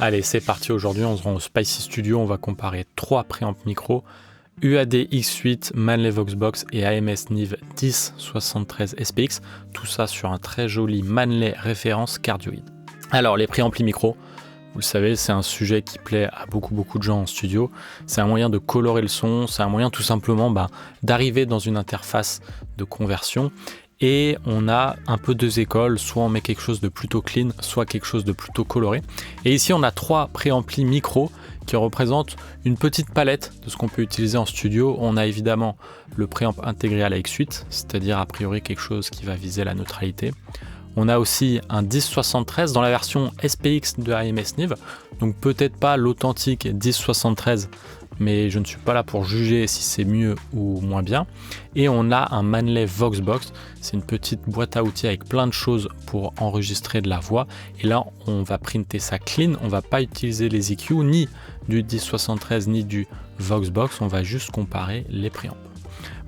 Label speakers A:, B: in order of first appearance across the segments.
A: Allez, c'est parti. Aujourd'hui, on se rend au Spicy Studio. On va comparer 3 préamps micro UAD X8, Manley Voxbox et AMS Nive 1073 SPX. Tout ça sur un très joli Manley référence cardioïde. Alors, les préamplis micro, vous le savez, c'est un sujet qui plaît à beaucoup de gens en studio. C'est un moyen de colorer le son. C'est un moyen tout simplement d'arriver dans une interface de conversion. Et on a un peu deux écoles, soit on met quelque chose de plutôt clean, soit quelque chose de plutôt coloré. Et ici on a 3 préamplis micro qui représentent une petite palette de ce qu'on peut utiliser en studio. On a évidemment le préamp intégré à la X8, c'est-à-dire a priori quelque chose qui va viser la neutralité. On a aussi un 1073 dans la version SPX de AMS Nive, donc peut-être pas l'authentique 1073, mais je ne suis pas là pour juger si c'est mieux ou moins bien. Et on a un Manley Voxbox, c'est une petite boîte à outils avec plein de choses pour enregistrer de la voix. Et là, on va printer ça clean, on va pas utiliser les EQ ni du 1073 ni du Voxbox, on va juste comparer les préamps.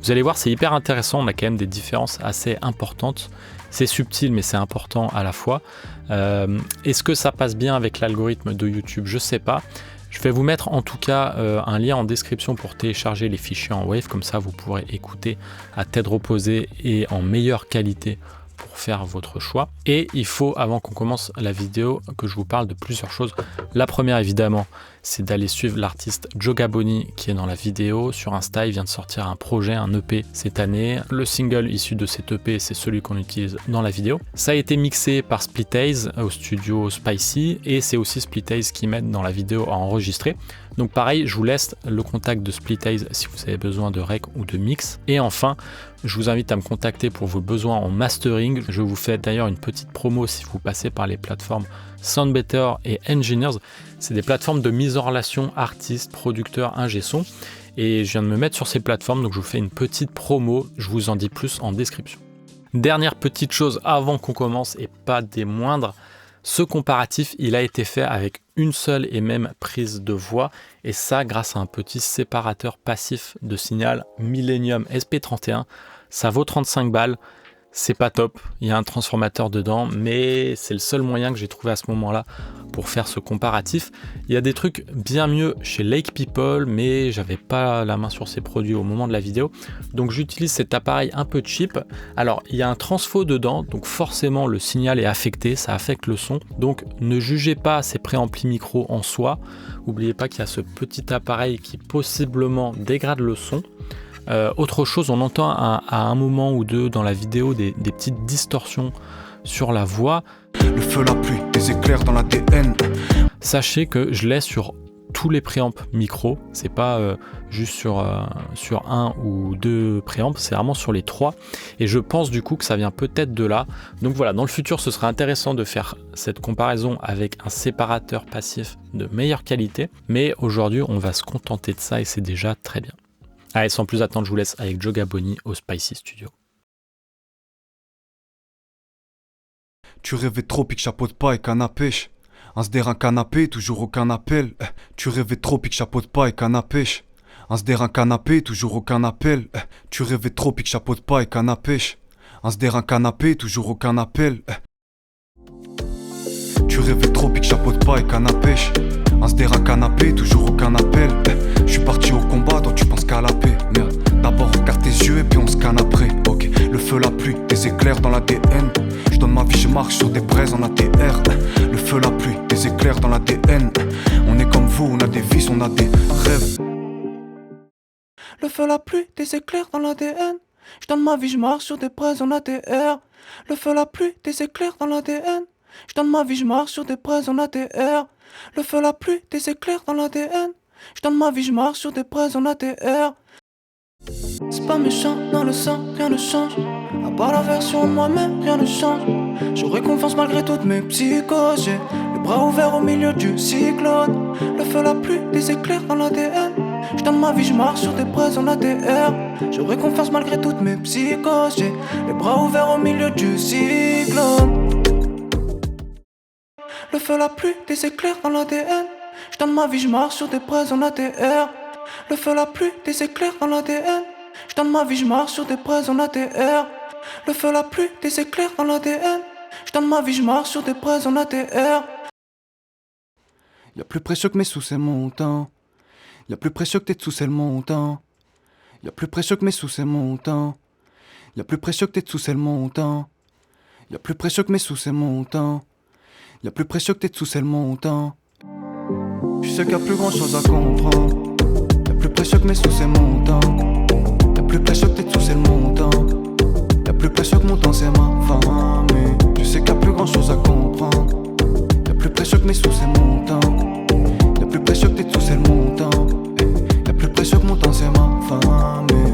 A: Vous allez voir, c'est hyper intéressant, on a quand même des différences assez importantes. C'est subtil, mais c'est important à la fois. Est-ce que ça passe bien avec l'algorithme de YouTube? Je sais pas. Je vais vous mettre en tout cas un lien en description pour télécharger les fichiers en WAV, comme ça vous pourrez écouter à tête reposée et en meilleure qualité pour faire votre choix. Et il faut, avant qu'on commence la vidéo, que je vous parle de plusieurs choses. La première évidemment, c'est d'aller suivre l'artiste Joga Bonnie qui est dans la vidéo. Sur Insta, il vient de sortir un projet, un EP cette année. Le single issu de cet EP, c'est celui qu'on utilise dans la vidéo. Ça a été mixé par Splitaze au studio Spicy et c'est aussi Splitaze qui m'aide dans la vidéo à enregistrer. Donc pareil, je vous laisse le contact de Splitaze si vous avez besoin de rec ou de mix. Et enfin, je vous invite à me contacter pour vos besoins en mastering. Je vous fais d'ailleurs une petite promo si vous passez par les plateformes Soundbetter et Engineers. C'est des plateformes de mise en relation artistes, producteurs, ingé son. Et je viens de me mettre sur ces plateformes, donc je vous fais une petite promo. Je vous en dis plus en description. Dernière petite chose avant qu'on commence et pas des moindres. Ce comparatif, il a été fait avec une seule et même prise de voix et ça grâce à un petit séparateur passif de signal Millennium SP31. Ça vaut 35 balles, c'est pas top, il y a un transformateur dedans, mais c'est le seul moyen que j'ai trouvé à ce moment-là pour faire ce comparatif. Il y a des trucs bien mieux chez Lake People, mais j'avais pas la main sur ces produits au moment de la vidéo, donc j'utilise cet appareil un peu cheap. Alors il y a un transfo dedans, donc forcément le signal est affecté, ça affecte le son, donc ne jugez pas ces préamplis micro en soi. N'oubliez pas qu'il y a ce petit appareil qui possiblement dégrade le son. Autre chose, on entend à un moment ou deux dans la vidéo des petites distorsions sur la voix.
B: Le feu, la pluie, des éclairs dans l'ADN.
A: Sachez que je l'ai sur tous les préamps micro, c'est pas juste sur un ou deux préamps, c'est vraiment sur les 3. Et je pense du coup que ça vient peut-être de là. Donc voilà, dans le futur, ce serait intéressant de faire cette comparaison avec un séparateur passif de meilleure qualité. Mais aujourd'hui, on va se contenter de ça et c'est déjà très bien. Allez, sans plus attendre, je vous laisse avec Joga Bonnie au Spicy Studio.
B: Tu rêvais trop, pique chapeau de paille, canne à pêche. Un sdérin canne à canapé, toujours aucun appel. Tu rêvais trop, pique chapeau de paille, canne à pêche. Un sdérin canapé, toujours aucun appel. Tu rêvais trop, pique chapeau de paille, canne à pêche. Un sdérin canapé, toujours aucun appel. Tu rêvais trop, pique chapeau de paille, canne à pêche. Un sdérin canapé, toujours aucun appel. Je suis parti au combat, toi tu penses qu'à la paix. Merde, d'abord regarde tes yeux et puis on se canne après. Ok, le feu, la pluie, des éclairs dans l'ADN. Je donne ma vie, je marche sur des braises en ATR. Le feu, la pluie, des éclairs dans l'ADN. On est comme vous, on a des vices, on a des rêves. Le feu, la pluie, des éclairs dans l'ADN. Je donne ma vie, je marche sur des braises en ATR. Le feu, la pluie, des éclairs dans l'ADN. Je donne ma vie, je marche sur des braises en ATR. Le feu, la pluie, des éclairs dans l'ADN. Je donne ma vie, je marche sur des braises en ATR. C'est pas méchant, dans le sang, rien ne change. À part la version de moi-même, rien ne change. J'aurais confiance malgré toutes mes psychoses. J'ai les bras ouverts au milieu du cyclone. Le feu, la pluie, des éclairs dans l'ADN. Je donne ma vie, je marche sur des braises en ATR. J'aurais confiance malgré toutes mes psychoses. J'ai les bras ouverts au milieu du cyclone. Le feu, la pluie, des éclairs dans l'ADN. Je donne ma vie, je marche sur des braises en ATR. Le feu, la pluie, des éclairs dans l'ADN. Je donne ma vie, je marche sur des braises en ATR. Le feu, la pluie, des éclairs dans l'ADN. Je donne ma vie, je marche sur des braises en ATR. Y'a plus précieux que mes sous, c'est mon temps. Y'a plus précieux que tes dessous, c'est le montant. Y'a plus précieux que mes sous, c'est mon temps. Y'a plus précieux que tes dessous, c'est le montant. Y'a plus précieux que mes sous, c'est mon temps. Y'a plus précieux que tes dessous, c'est le montant. Je sais qu'il y a plus grand chose à comprendre. Y'a plus précieux que mes sous, c'est mon temps. Y'a plus précieux que tes dessous, c'est le montant. Y'a plus précieux que mon temps, c'est ma famille. Je sais qu'il y a plus grand chose à comprendre. Y'a plus précieux que mes sous, c'est mon temps. Y'a plus précieux que tes dessous, c'est le montant. Y'a plus précieux que mon temps, c'est ma famille.